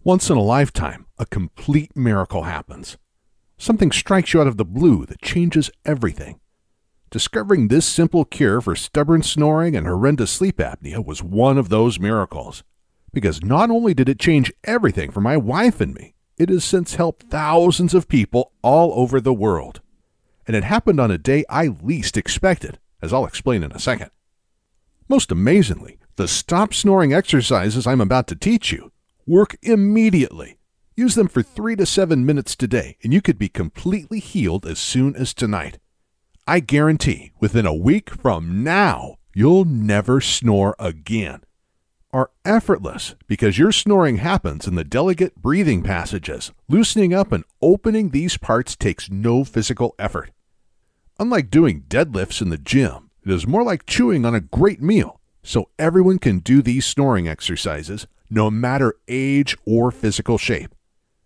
Once in a lifetime, a complete miracle happens. Something strikes you out of the blue that changes everything. Discovering this simple cure for stubborn snoring and horrendous sleep apnea was one of those miracles. Because not only did it change everything for my wife and me, it has since helped thousands of people all over the world. And it happened on a day I least expected, as I'll explain in a second. Most amazingly, the stop snoring exercises I'm about to teach you work immediately. Use them for 3 to 7 minutes today, and you could be completely healed as soon as tonight. I guarantee within a week from now, you'll never snore again. Are effortless because your snoring happens in the delicate breathing passages. Loosening up and opening these parts takes no physical effort. Unlike doing deadlifts in the gym, it is more like chewing on a great meal, so everyone can do these snoring exercises no matter age or physical shape.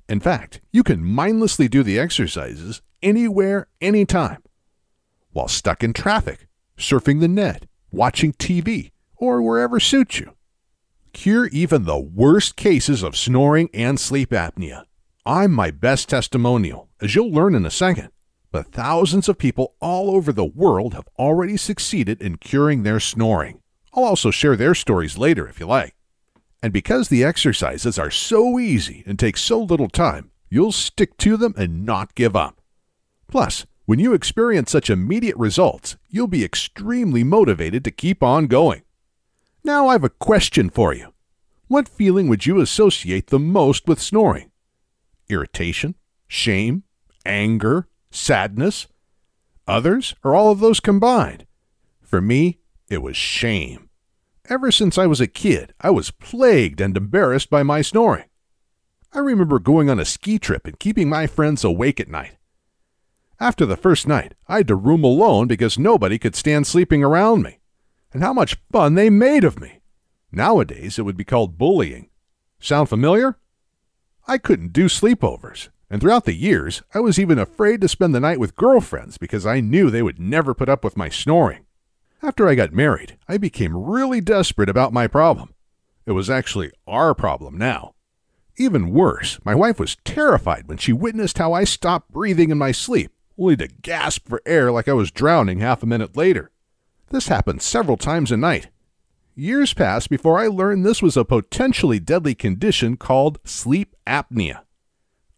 In fact, you can mindlessly do the exercises anywhere, anytime, while stuck in traffic, surfing the net, watching TV, or wherever suits you. Cure even the worst cases of snoring and sleep apnea. I'm my best testimonial, as you'll learn in a second, but thousands of people all over the world have already succeeded in curing their snoring. I'll also share their stories later if you like. And because the exercises are so easy and take so little time, you'll stick to them and not give up. Plus, when you experience such immediate results, you'll be extremely motivated to keep on going. Now I have a question for you. What feeling would you associate the most with snoring? Irritation, shame, anger, sadness? Others, or all of those combined? For me, it was shame. Ever since I was a kid, I was plagued and embarrassed by my snoring. I remember going on a ski trip and keeping my friends awake at night. After the first night, I had to room alone because nobody could stand sleeping around me. And how much fun they made of me. Nowadays, it would be called bullying. Sound familiar? I couldn't do sleepovers, and throughout the years, I was even afraid to spend the night with girlfriends because I knew they would never put up with my snoring. After I got married, I became really desperate about my problem. It was actually our problem now. Even worse, my wife was terrified when she witnessed how I stopped breathing in my sleep, only to gasp for air like I was drowning half a minute later. This happened several times a night. Years passed before I learned this was a potentially deadly condition called sleep apnea.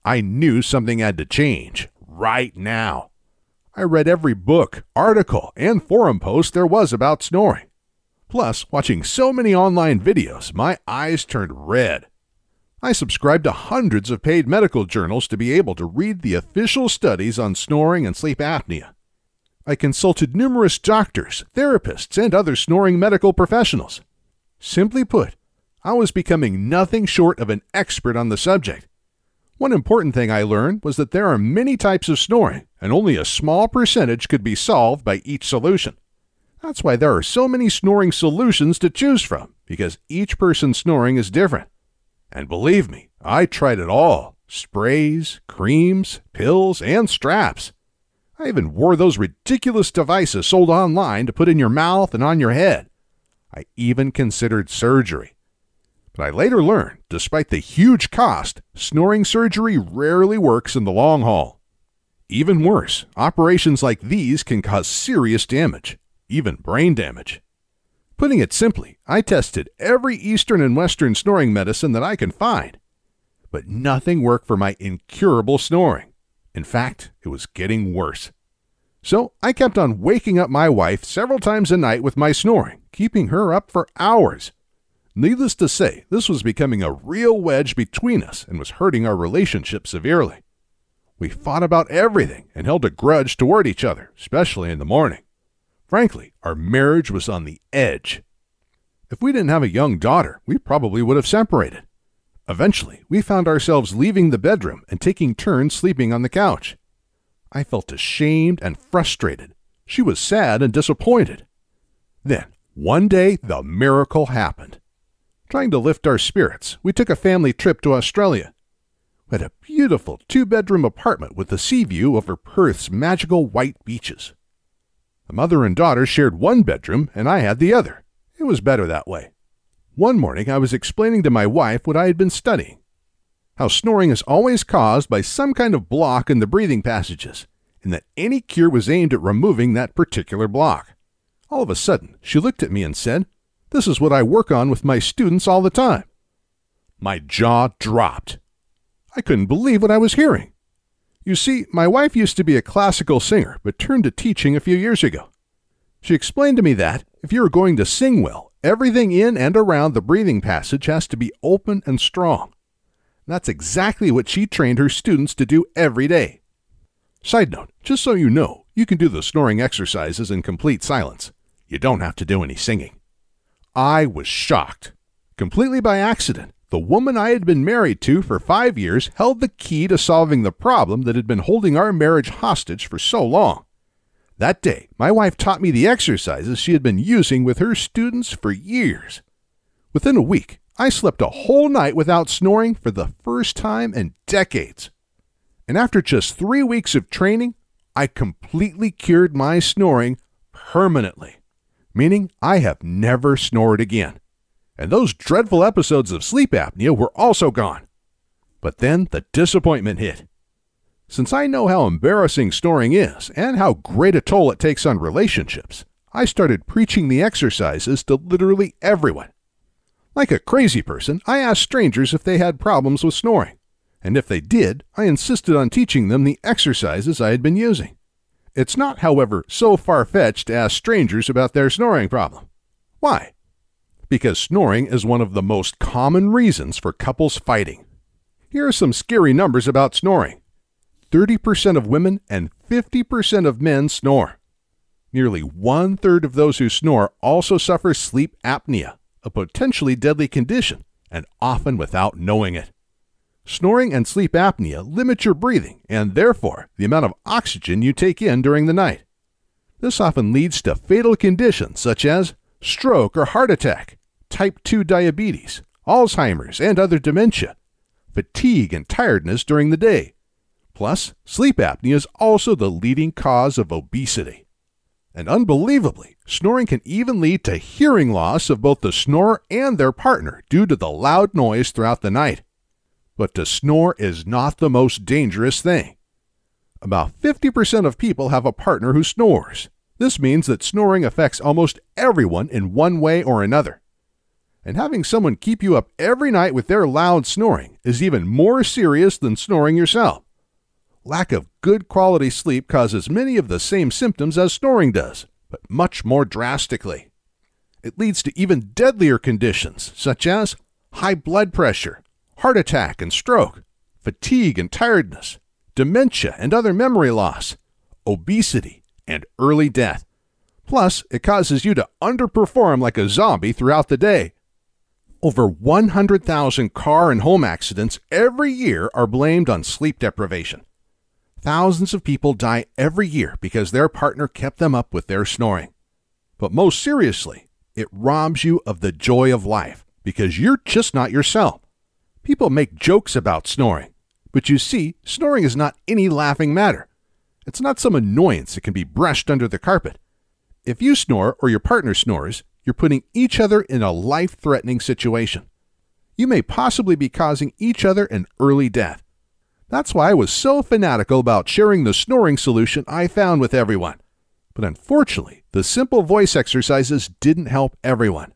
I knew something had to change, right now. I read every book, article, and forum post there was about snoring. Plus, watching so many online videos, my eyes turned red. I subscribed to hundreds of paid medical journals to be able to read the official studies on snoring and sleep apnea. I consulted numerous doctors, therapists, and other snoring medical professionals. Simply put, I was becoming nothing short of an expert on the subject. One important thing I learned was that there are many types of snoring, and only a small percentage could be solved by each solution. That's why there are so many snoring solutions to choose from, because each person's snoring is different. And believe me, I tried it all. Sprays, creams, pills, and straps. I even wore those ridiculous devices sold online to put in your mouth and on your head. I even considered surgery. But I later learned, despite the huge cost, snoring surgery rarely works in the long haul. Even worse, operations like these can cause serious damage, even brain damage. Putting it simply, I tested every Eastern and Western snoring medicine that I can find, but nothing worked for my incurable snoring. In fact, it was getting worse. So I kept on waking up my wife several times a night with my snoring, keeping her up for hours. Needless to say, this was becoming a real wedge between us and was hurting our relationship severely. We fought about everything and held a grudge toward each other, especially in the morning. Frankly, our marriage was on the edge. If we didn't have a young daughter, we probably would have separated. Eventually, we found ourselves leaving the bedroom and taking turns sleeping on the couch. I felt ashamed and frustrated. She was sad and disappointed. Then, one day, the miracle happened. Trying to lift our spirits, we took a family trip to Australia. We had a beautiful 2-bedroom apartment with a sea view over Perth's magical white beaches. The mother and daughter shared one bedroom, and I had the other. It was better that way. One morning, I was explaining to my wife what I had been studying. how snoring is always caused by some kind of block in the breathing passages, and that any cure was aimed at removing that particular block. All of a sudden, she looked at me and said, "This is what I work on with my students all the time." My jaw dropped. I couldn't believe what I was hearing. You see, my wife used to be a classical singer, but turned to teaching a few years ago. She explained to me that, if you are going to sing well, everything in and around the breathing passage has to be open and strong. That's exactly what she trained her students to do every day. Side note, just so you know, you can do the snoring exercises in complete silence. You don't have to do any singing. I was shocked. Completely by accident, the woman I had been married to for 5 years held the key to solving the problem that had been holding our marriage hostage for so long. That day, my wife taught me the exercises she had been using with her students for years. Within a week, I slept a whole night without snoring for the first time in decades. And after just 3 weeks of training, I completely cured my snoring permanently, meaning I have never snored again. And those dreadful episodes of sleep apnea were also gone. But then the disappointment hit. Since I know how embarrassing snoring is and how great a toll it takes on relationships, I started preaching the exercises to literally everyone. Like a crazy person, I asked strangers if they had problems with snoring. And if they did, I insisted on teaching them the exercises I had been using. It's not, however, so far-fetched to ask strangers about their snoring problem. Why? Because snoring is one of the most common reasons for couples fighting. Here are some scary numbers about snoring. 30% of women and 50% of men snore. Nearly 1/3 of those who snore also suffer sleep apnea, a potentially deadly condition, and often without knowing it. Snoring and sleep apnea limit your breathing and, therefore, the amount of oxygen you take in during the night. This often leads to fatal conditions such as stroke or heart attack, type 2 diabetes, Alzheimer's and other dementia, fatigue and tiredness during the day. Plus, sleep apnea is also the leading cause of obesity. And unbelievably, snoring can even lead to hearing loss of both the snorer and their partner due to the loud noise throughout the night. But to snore is not the most dangerous thing. About 50% of people have a partner who snores. This means that snoring affects almost everyone in one way or another. And having someone keep you up every night with their loud snoring is even more serious than snoring yourself. Lack of good quality sleep causes many of the same symptoms as snoring does, but much more drastically. It leads to even deadlier conditions such as high blood pressure, heart attack and stroke, fatigue and tiredness, dementia and other memory loss, obesity, and early death. Plus, it causes you to underperform like a zombie throughout the day. Over 100,000 car and home accidents every year are blamed on sleep deprivation. Thousands of people die every year because their partner kept them up with their snoring. But most seriously, it robs you of the joy of life because you're just not yourself. People make jokes about snoring, but you see, snoring is not any laughing matter. It's not some annoyance that can be brushed under the carpet. If you snore or your partner snores, you're putting each other in a life-threatening situation. You may possibly be causing each other an early death. That's why I was so fanatical about sharing the snoring solution I found with everyone. But unfortunately, the simple voice exercises didn't help everyone.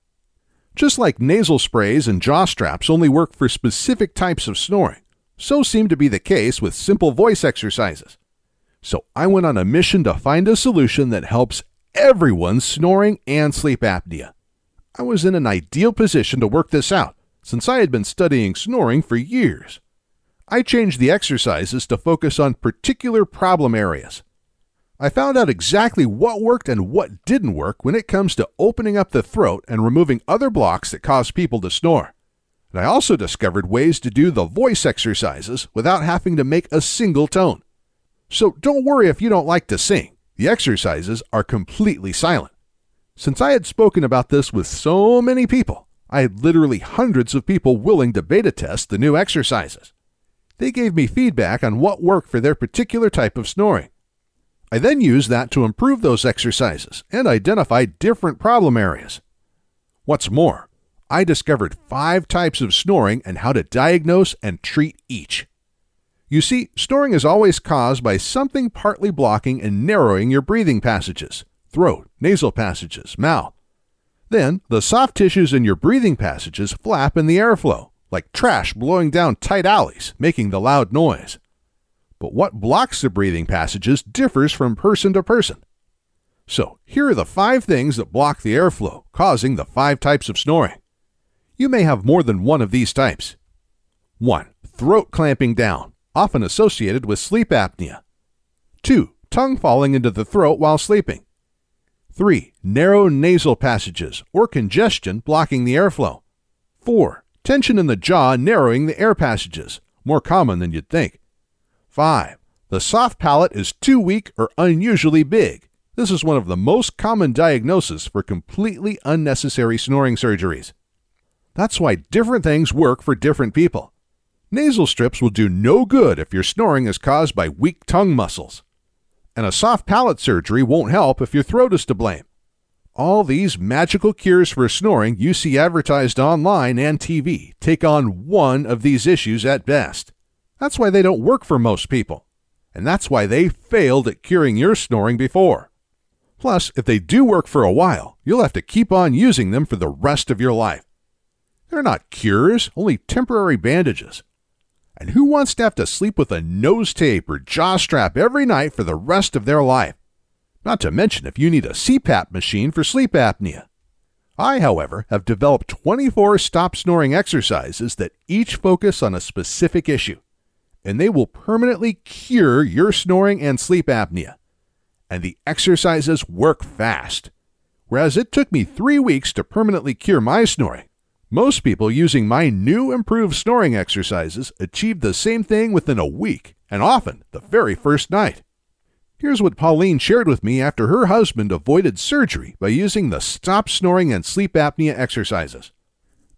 Just like nasal sprays and jaw straps only work for specific types of snoring, so seemed to be the case with simple voice exercises. So I went on a mission to find a solution that helps everyone's snoring and sleep apnea. I was in an ideal position to work this out, since I had been studying snoring for years. I changed the exercises to focus on particular problem areas. I found out exactly what worked and what didn't work when it comes to opening up the throat and removing other blocks that cause people to snore. And I also discovered ways to do the voice exercises without having to make a single tone. So don't worry if you don't like to sing. The exercises are completely silent. Since I had spoken about this with so many people, I had literally hundreds of people willing to beta test the new exercises. They gave me feedback on what worked for their particular type of snoring. I then used that to improve those exercises and identify different problem areas. What's more, I discovered 5 types of snoring and how to diagnose and treat each. You see, snoring is always caused by something partly blocking and narrowing your breathing passages, throat, nasal passages, mouth. Then, the soft tissues in your breathing passages flap in the airflow, like trash blowing down tight alleys, making the loud noise. But what blocks the breathing passages differs from person to person. So, here are the 5 things that block the airflow, causing the 5 types of snoring. You may have more than one of these types. 1. Throat clamping down, often associated with sleep apnea. 2. Tongue falling into the throat while sleeping. 3. Narrow nasal passages or congestion blocking the airflow. 4. Tension in the jaw narrowing the air passages, more common than you'd think. 5. The soft palate is too weak or unusually big. This is one of the most common diagnoses for completely unnecessary snoring surgeries. That's why different things work for different people. Nasal strips will do no good if your snoring is caused by weak tongue muscles. And a soft palate surgery won't help if your throat is to blame. All these magical cures for snoring you see advertised online and TV take on one of these issues at best. That's why they don't work for most people. And that's why they failed at curing your snoring before. Plus, if they do work for a while, you'll have to keep on using them for the rest of your life. They're not cures, only temporary bandages. And who wants to have to sleep with a nose tape or jaw strap every night for the rest of their life? Not to mention if you need a CPAP machine for sleep apnea. I, however, have developed 24 stop snoring exercises that each focus on a specific issue, and they will permanently cure your snoring and sleep apnea. And the exercises work fast. Whereas it took me 3 weeks to permanently cure my snoring, most people using my new improved snoring exercises achieved the same thing within a week, and often the very first night. Here's what Pauline shared with me after her husband avoided surgery by using the stop snoring and sleep apnea exercises.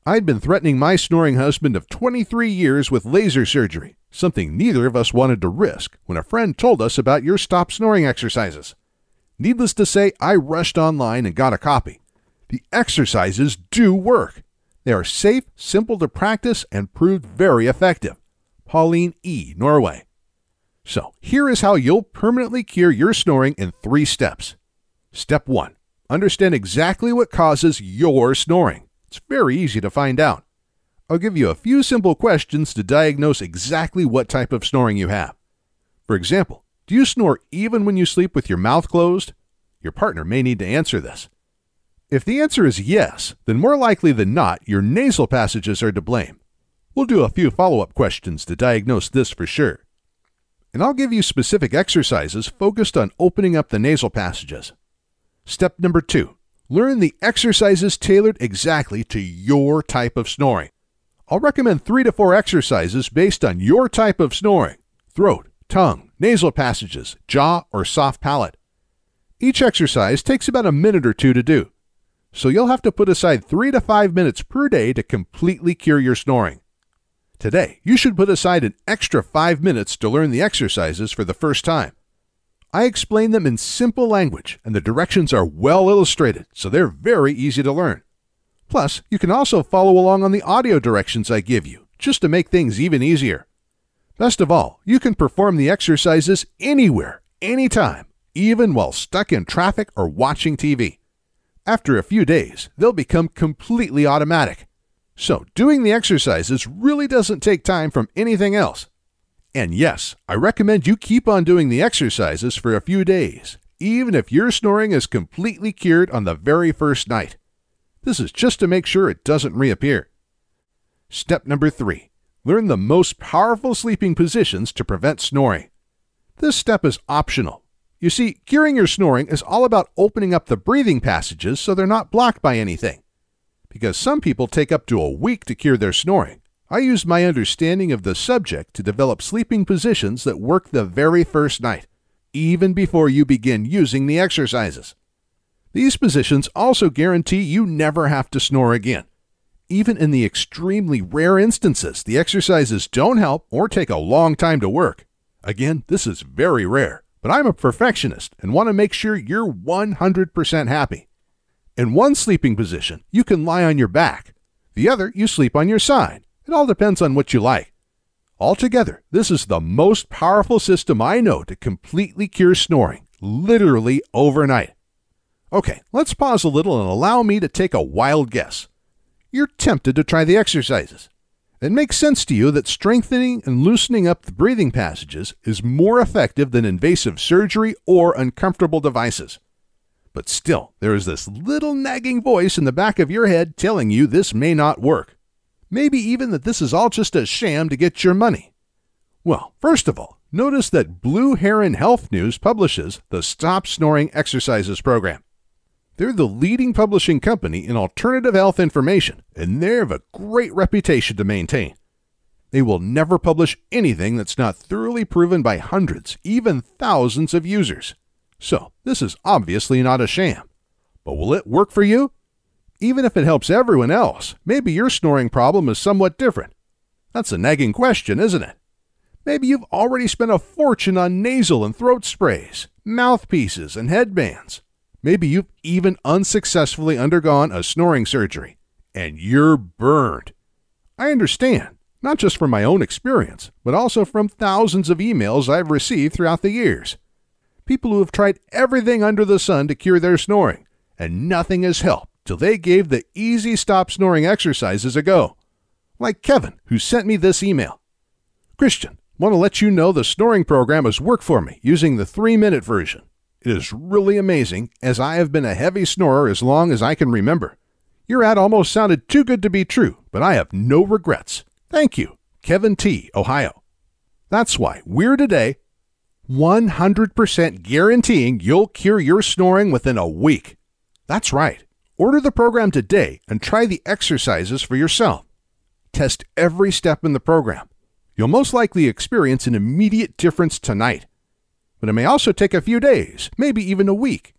I'd been threatening my snoring husband of 23 years with laser surgery, something neither of us wanted to risk, when a friend told us about your stop snoring exercises. Needless to say, I rushed online and got a copy. The exercises do work. They are safe, simple to practice, and proved very effective. Pauline E., Norway. So, here is how you'll permanently cure your snoring in 3 steps. Step 1. Understand exactly what causes your snoring. It's very easy to find out. I'll give you a few simple questions to diagnose exactly what type of snoring you have. For example, do you snore even when you sleep with your mouth closed? Your partner may need to answer this. If the answer is yes, then more likely than not, your nasal passages are to blame. We'll do a few follow-up questions to diagnose this for sure. And I'll give you specific exercises focused on opening up the nasal passages. Step number 2. Learn the exercises tailored exactly to your type of snoring. I'll recommend 3 to 4 exercises based on your type of snoring: throat, tongue, nasal passages, jaw, or soft palate. Each exercise takes about a minute or 2 to do, so you'll have to put aside 3 to 5 minutes per day to completely cure your snoring. Today, you should put aside an extra 5 minutes to learn the exercises for the first time. I explain them in simple language, and the directions are well illustrated, so they're very easy to learn. Plus, you can also follow along on the audio directions I give you, just to make things even easier. Best of all, you can perform the exercises anywhere, anytime, even while stuck in traffic or watching TV. After a few days, they'll become completely automatic. So, doing the exercises really doesn't take time from anything else. And yes, I recommend you keep on doing the exercises for a few days, even if your snoring is completely cured on the very first night. This is just to make sure it doesn't reappear. Step number 3. Learn the most powerful sleeping positions to prevent snoring. This step is optional. You see, curing your snoring is all about opening up the breathing passages so they're not blocked by anything. Because some people take up to a week to cure their snoring, I used my understanding of the subject to develop sleeping positions that work the very first night, even before you begin using the exercises. These positions also guarantee you never have to snore again. Even in the extremely rare instances the exercises don't help or take a long time to work. Again, this is very rare, but I'm a perfectionist and want to make sure you're 100% happy. In one sleeping position, you can lie on your back. The other, you sleep on your side. It all depends on what you like. Altogether, this is the most powerful system I know to completely cure snoring, literally overnight. Okay, let's pause a little and allow me to take a wild guess. You're tempted to try the exercises. It makes sense to you that strengthening and loosening up the breathing passages is more effective than invasive surgery or uncomfortable devices. But still, there is this little nagging voice in the back of your head telling you this may not work. Maybe even that this is all just a sham to get your money. Well, first of all, notice that Blue Heron Health News publishes the Stop Snoring Exercises program. They're the leading publishing company in alternative health information, and they have a great reputation to maintain. They will never publish anything that's not thoroughly proven by hundreds, even thousands of users. So, this is obviously not a sham. But will it work for you? Even if it helps everyone else, maybe your snoring problem is somewhat different. That's a nagging question, isn't it? Maybe you've already spent a fortune on nasal and throat sprays, mouthpieces, and headbands. Maybe you've even unsuccessfully undergone a snoring surgery, and you're burned. I understand, not just from my own experience, but also from thousands of emails I've received throughout the years. People who have tried everything under the sun to cure their snoring, and nothing has helped till they gave the easy stop snoring exercises a go. Like Kevin, who sent me this email. Christian, want to let you know the snoring program has worked for me using the 3-minute version. It is really amazing, as I have been a heavy snorer as long as I can remember. Your ad almost sounded too good to be true, but I have no regrets. Thank you, Kevin T., Ohio. That's why we're today 100% guaranteeing you'll cure your snoring within a week. That's right. Order the program today and try the exercises for yourself. Test every step in the program. You'll most likely experience an immediate difference tonight. But it may also take a few days, maybe even a week.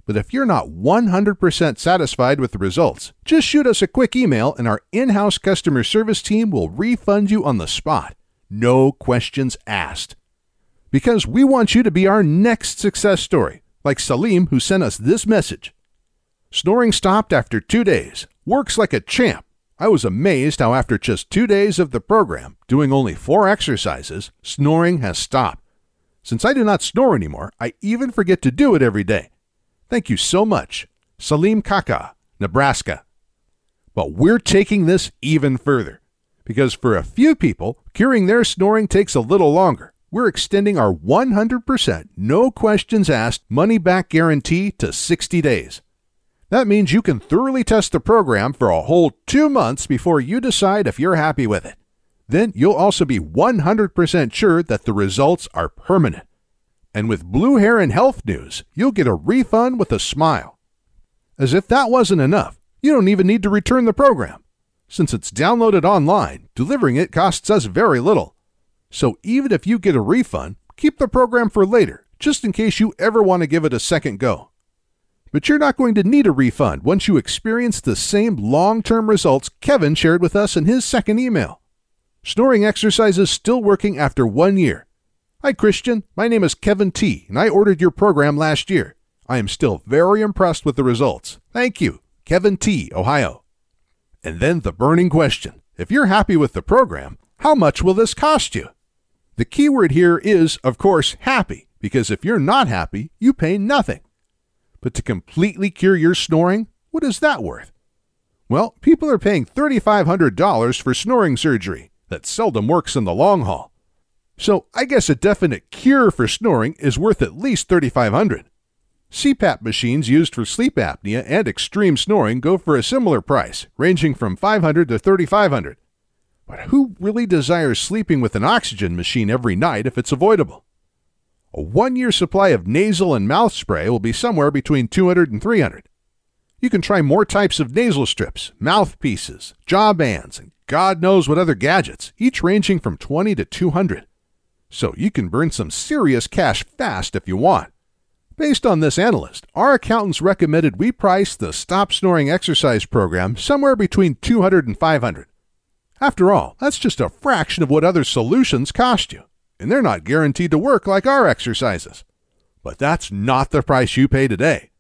But if you're not 100% satisfied with the results, just shoot us a quick email and our in-house customer service team will refund you on the spot. No questions asked. Because we want you to be our next success story, like Salim, who sent us this message. Snoring stopped after 2 days. Works like a champ. I was amazed how after just 2 days of the program, doing only 4 exercises, snoring has stopped. Since I do not snore anymore, I even forget to do it every day. Thank you so much. Salim Kaka, Nebraska. But we're taking this even further. Because for a few people, curing their snoring takes a little longer. We're extending our 100% no questions asked money-back guarantee to 60 days. That means you can thoroughly test the program for a whole 2 months before you decide if you're happy with it. Then you'll also be 100% sure that the results are permanent. And with Blue Heron Health News, you'll get a refund with a smile. As if that wasn't enough, you don't even need to return the program. Since it's downloaded online, delivering it costs us very little. So even if you get a refund, keep the program for later, just in case you ever want to give it a second go. But you're not going to need a refund once you experience the same long-term results Kevin shared with us in his second email. Snoring exercises still working after 1 year. Hi Christian, my name is Kevin T., and I ordered your program last year. I am still very impressed with the results. Thank you, Kevin T., Ohio. And then the burning question. If you're happy with the program, how much will this cost you? The key word here is, of course, happy, because if you're not happy, you pay nothing. But to completely cure your snoring, what is that worth? Well, people are paying $3,500 for snoring surgery. That seldom works in the long haul. So I guess a definite cure for snoring is worth at least $3,500. CPAP machines used for sleep apnea and extreme snoring go for a similar price, ranging from $500 to $3,500. But who really desires sleeping with an oxygen machine every night if it's avoidable? A 1-year supply of nasal and mouth spray will be somewhere between $200 and $300. You can try more types of nasal strips, mouthpieces, jaw bands, and God knows what other gadgets, each ranging from $20 to $200. So you can burn some serious cash fast if you want. Based on this analyst, our accountants recommended we price the Stop Snoring Exercise program somewhere between $200 and $500. After all, that's just a fraction of what other solutions cost you, and they're not guaranteed to work like our exercises. But that's not the price you pay today.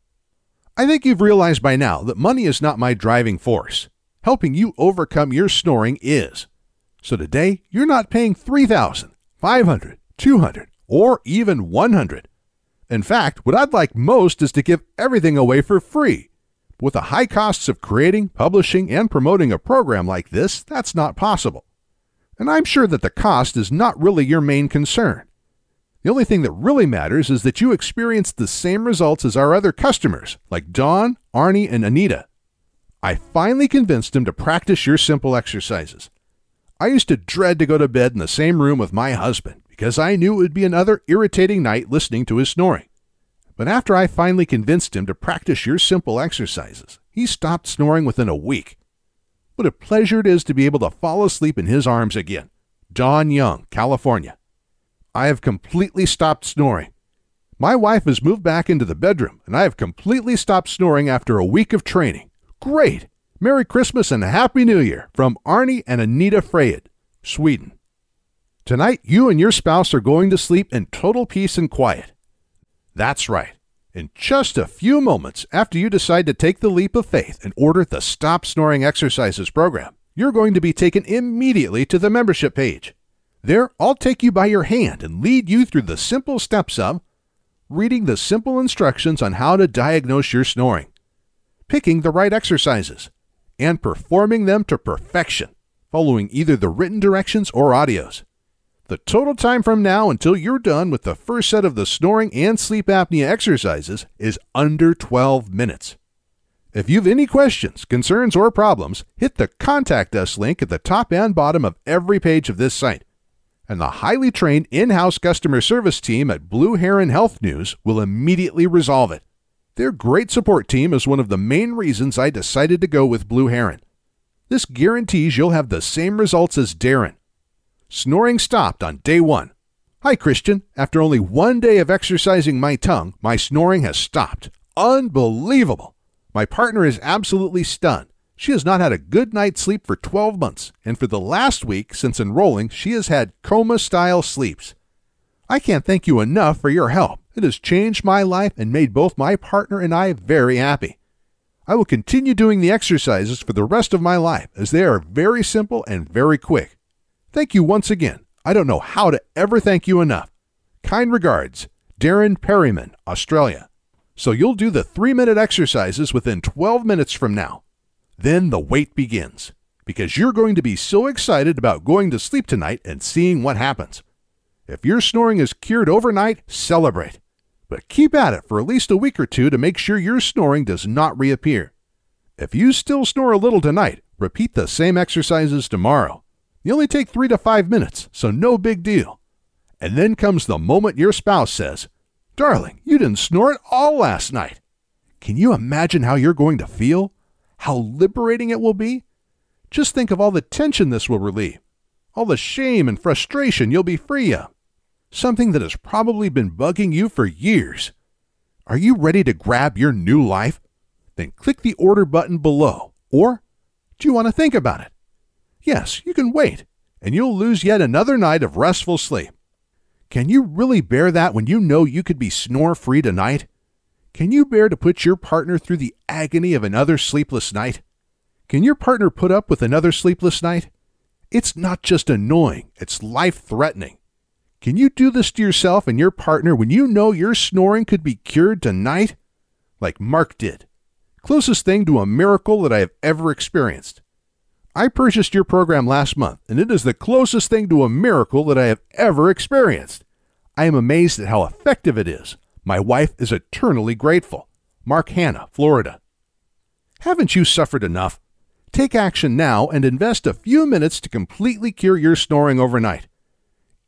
I think you've realized by now that money is not my driving force. helping you overcome your snoring is. So today, you're not paying $3,000, $500, $200, or even $100. In fact, what I'd like most is to give everything away for free. With the high costs of creating, publishing, and promoting a program like this, that's not possible. And I'm sure that the cost is not really your main concern. The only thing that really matters is that you experience the same results as our other customers, like Dawn, Arnie, and Anita. I finally convinced him to practice your simple exercises. I used to dread to go to bed in the same room with my husband because I knew it would be another irritating night listening to his snoring. But after I finally convinced him to practice your simple exercises, he stopped snoring within a week. What a pleasure it is to be able to fall asleep in his arms again. Don Young, California. I have completely stopped snoring. My wife has moved back into the bedroom, and I have completely stopped snoring after a week of training. Great! Merry Christmas and a Happy New Year from Arnie and Anita Freyed, Sweden. Tonight, you and your spouse are going to sleep in total peace and quiet. That's right. In just a few moments after you decide to take the leap of faith and order the Stop Snoring Exercises program, you're going to be taken immediately to the membership page. There, I'll take you by your hand and lead you through the simple steps of reading the simple instructions on how to diagnose your snoring, picking the right exercises, and performing them to perfection, following either the written directions or audios. The total time from now until you're done with the first set of the snoring and sleep apnea exercises is under 12 minutes. If you have any questions, concerns, or problems, hit the Contact Us link at the top and bottom of every page of this site. And the highly trained in-house customer service team at Blue Heron Health News will immediately resolve it. Their great support team is one of the main reasons I decided to go with Blue Heron. This guarantees you'll have the same results as Darren. Snoring stopped on day 1. Hi, Christian. After only 1 day of exercising my tongue, my snoring has stopped. Unbelievable. My partner is absolutely stunned. She has not had a good night's sleep for 12 months, and for the last week since enrolling, she has had coma-style sleeps. I can't thank you enough for your help. It has changed my life and made both my partner and I very happy. I will continue doing the exercises for the rest of my life as they are very simple and very quick. Thank you once again. I don't know how to ever thank you enough. Kind regards, Darren Perryman, Australia. So you'll do the 3-minute exercises within 12 minutes from now. Then the wait begins, because you're going to be so excited about going to sleep tonight and seeing what happens. If your snoring is cured overnight, celebrate. But keep at it for at least a week or two to make sure your snoring does not reappear. If you still snore a little tonight, repeat the same exercises tomorrow. They only take 3 to 5 minutes, so no big deal. And then comes the moment your spouse says, "Darling, you didn't snore at all last night." Can you imagine how you're going to feel? How liberating it will be? Just think of all the tension this will relieve, all the shame and frustration you'll be free of, something that has probably been bugging you for years. Are you ready to grab your new life? Then click the order button below, or do you want to think about it? Yes, you can wait, and you'll lose yet another night of restful sleep. Can you really bear that when you know you could be snore-free tonight? Can you bear to put your partner through the agony of another sleepless night? Can your partner put up with another sleepless night? It's not just annoying, it's life-threatening. Can you do this to yourself and your partner when you know your snoring could be cured tonight? Like Mark did. Closest thing to a miracle that I have ever experienced. I purchased your program last month, and it is the closest thing to a miracle that I have ever experienced. I am amazed at how effective it is. My wife is eternally grateful. Mark Hanna, Florida. Haven't you suffered enough? Take action now and invest a few minutes to completely cure your snoring overnight.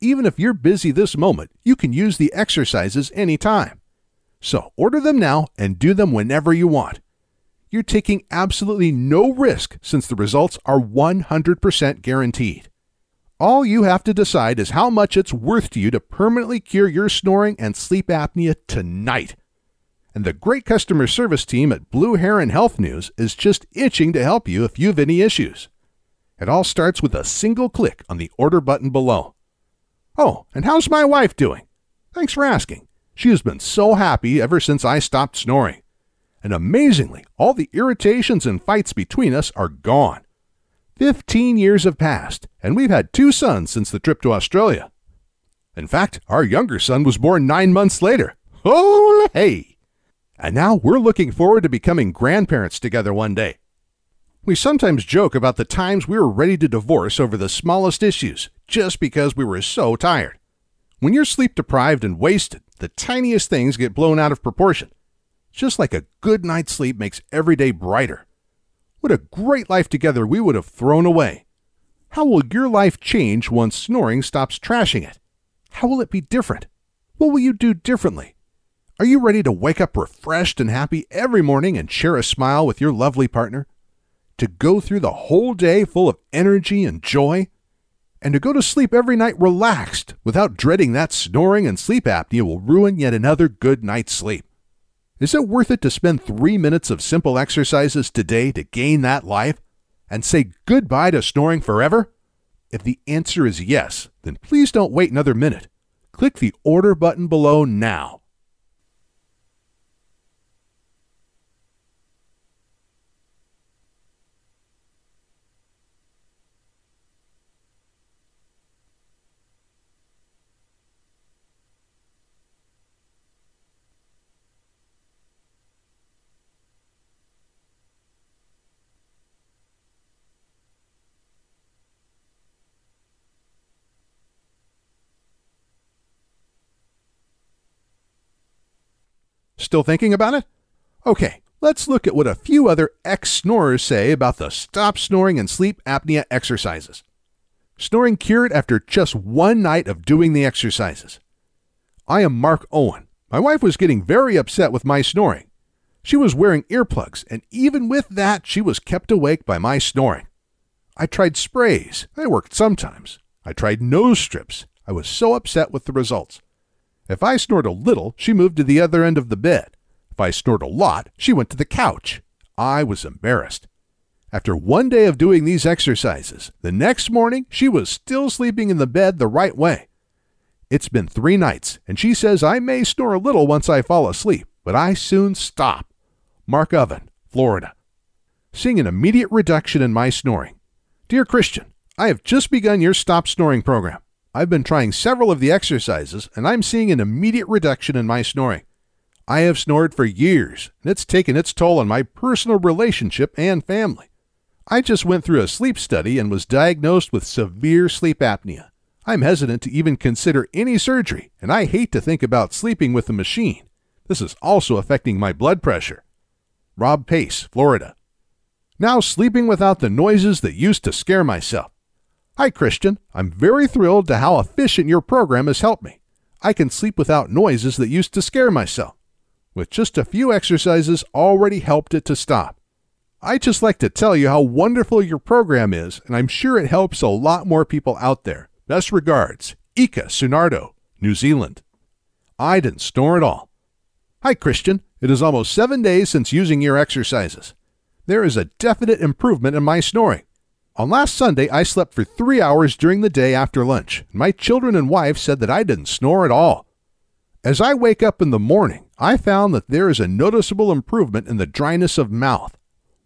Even if you're busy this moment, you can use the exercises anytime. So order them now and do them whenever you want. You're taking absolutely no risk since the results are 100% guaranteed. All you have to decide is how much it's worth to you to permanently cure your snoring and sleep apnea tonight. And the great customer service team at Blue Heron Health News is just itching to help you if you have any issues. It all starts with a single click on the order button below. Oh, and how's my wife doing? Thanks for asking. She has been so happy ever since I stopped snoring. and amazingly, all the irritations and fights between us are gone. 15 years have passed, and we've had 2 sons since the trip to Australia. In fact, our younger son was born 9 months later. Oh, hey! And now we're looking forward to becoming grandparents together one day. We sometimes joke about the times we were ready to divorce over the smallest issues, just because we were so tired. When you're sleep deprived and wasted, the tiniest things get blown out of proportion. Just like a good night's sleep makes every day brighter. What a great life together we would have thrown away. How will your life change once snoring stops trashing it? How will it be different? What will you do differently? Are you ready to wake up refreshed and happy every morning and share a smile with your lovely partner? To go through the whole day full of energy and joy? And to go to sleep every night relaxed without dreading that snoring and sleep apnea will ruin yet another good night's sleep? Is it worth it to spend 3 minutes of simple exercises today to gain that life and say goodbye to snoring forever? If the answer is yes, then please don't wait another minute. Click the order button below now. Still thinking about it? Okay, let's look at what a few other ex-snorers say about the stop snoring and sleep apnea exercises. Snoring cured after just 1 night of doing the exercises. I am Mark Owen. My wife was getting very upset with my snoring. She was wearing earplugs, and even with that, she was kept awake by my snoring. I tried sprays. They worked sometimes. I tried nose strips. I was so upset with the results. If I snored a little, she moved to the other end of the bed. If I snored a lot, she went to the couch. I was embarrassed. After 1 day of doing these exercises, the next morning, she was still sleeping in the bed the right way. It's been 3 nights, and she says I may snore a little once I fall asleep, but I soon stop. Mark Owen, Florida. Seeing an immediate reduction in my snoring. Dear Christian, I have just begun your Stop Snoring program. I've been trying several of the exercises, and I'm seeing an immediate reduction in my snoring. I have snored for years, and it's taken its toll on my personal relationship and family. I just went through a sleep study and was diagnosed with severe sleep apnea. I'm hesitant to even consider any surgery, and I hate to think about sleeping with a machine. This is also affecting my blood pressure. Rob Pace, Florida. Now sleeping without the noises that used to scare myself. Hi, Christian. I'm very thrilled to how efficient your program has helped me. I can sleep without noises that used to scare myself. With just a few exercises already helped it to stop. I'd just like to tell you how wonderful your program is, and I'm sure it helps a lot more people out there. Best regards, Ika Sunardo, New Zealand. I didn't snore at all. Hi, Christian. It is almost 7 days since using your exercises. There is a definite improvement in my snoring. On last Sunday, I slept for 3 hours during the day after lunch. My children and wife said that I didn't snore at all. As I wake up in the morning, I found that there is a noticeable improvement in the dryness of mouth.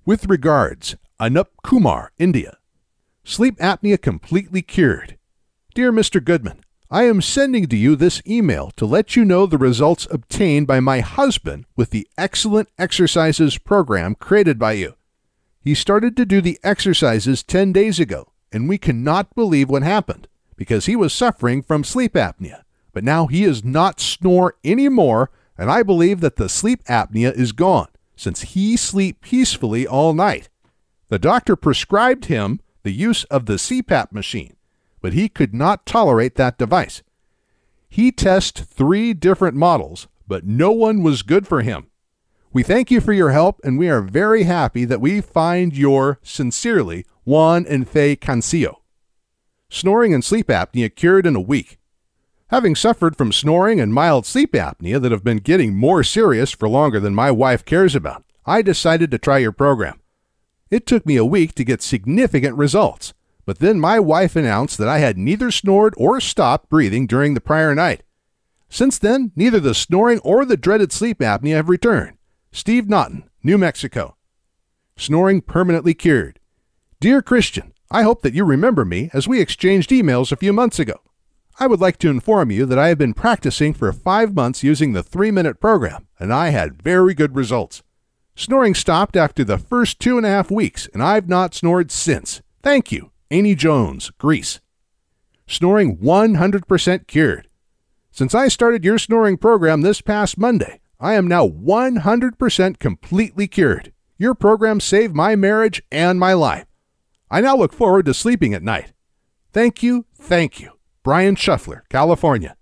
With regards, Anup Kumar, India. Sleep apnea completely cured. Dear Mr. Goodman, I am sending to you this email to let you know the results obtained by my husband with the excellent exercises program created by you. He started to do the exercises 10 days ago, and we cannot believe what happened because he was suffering from sleep apnea. But now he does not snore anymore, and I believe that the sleep apnea is gone since he sleeps peacefully all night. The doctor prescribed him the use of the CPAP machine, but he could not tolerate that device. He tested 3 different models, but no one was good for him. We thank you for your help, and we are very happy that we find your, sincerely, Juan and Faye Cancillo. Snoring and sleep apnea cured in a week. Having suffered from snoring and mild sleep apnea that have been getting more serious for longer than my wife cares about, I decided to try your program. It took me a week to get significant results, but then my wife announced that I had neither snored or stopped breathing during the prior night. Since then, neither the snoring or the dreaded sleep apnea have returned. Steve Naughton, New Mexico. Snoring permanently cured. Dear Christian, I hope that you remember me as we exchanged emails a few months ago. I would like to inform you that I have been practicing for 5 months using the 3-minute program, and I had very good results. Snoring stopped after the first 2.5 weeks, and I've not snored since. Thank you. Amy Jones, Greece. Snoring 100% cured. Since I started your snoring program this past Monday, I am now 100% completely cured. Your program saved my marriage and my life. I now look forward to sleeping at night. Thank you, thank you. Brian Shuffler, California.